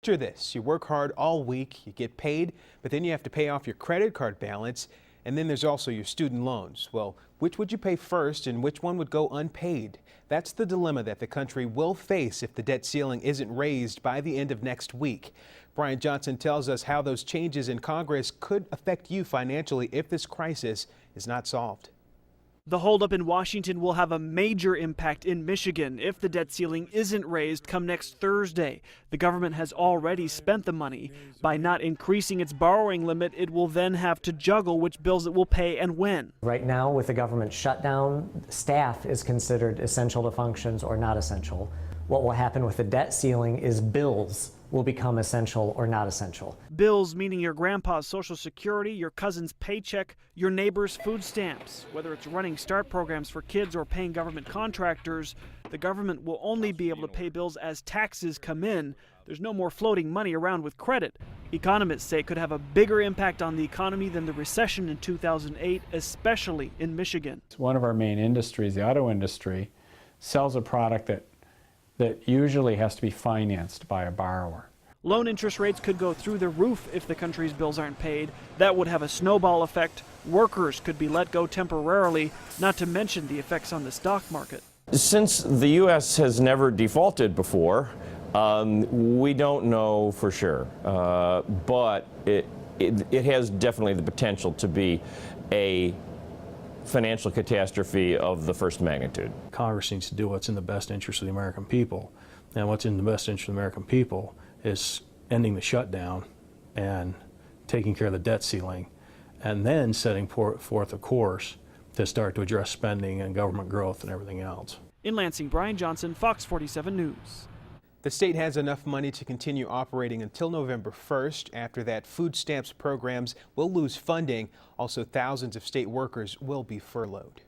Picture this, you work hard all week, you get paid, but then you have to pay off your credit card balance, and then there's also your student loans. Well, which would you pay first and which one would go unpaid? That's the dilemma that the country will face if the debt ceiling isn't raised by the end of next week. Brian Johnson tells us how those changes in Congress could affect you financially if this crisis is not solved. The holdup in Washington will have a major impact in Michigan if the debt ceiling isn't raised come next Thursday. The government has already spent the money. By not increasing its borrowing limit, it will then have to juggle which bills it will pay and when. Right now, with the government shutdown, staff is considered essential to functions or not essential. What will happen with the debt ceiling is bills will become essential or not essential. Bills meaning your grandpa's Social Security, your cousin's paycheck, your neighbor's food stamps. Whether it's running START programs for kids or paying government contractors, the government will only be able to pay bills as taxes come in. There's no more floating money around with credit. Economists say it could have a bigger impact on the economy than the recession in 2008, especially in Michigan. One of our main industries, the auto industry, sells a product that usually has to be financed by a borrower. Loan interest rates could go through the roof if the country's bills aren't paid. That would have a snowball effect. Workers could be let go temporarily, not to mention the effects on the stock market. Since the U.S. has never defaulted before, we don't know for sure, but it has definitely the potential to be a financial catastrophe of the first magnitude. Congress needs to do what's in the best interest of the American people, and what's in the best interest of the American people is ending the shutdown and taking care of the debt ceiling, and then setting forth a course to start to address spending and government growth and everything else. In Lansing, Brian Johnson, Fox 47 News. The state has enough money to continue operating until November 1st. After that, food stamps programs will lose funding. Also, thousands of state workers will be furloughed.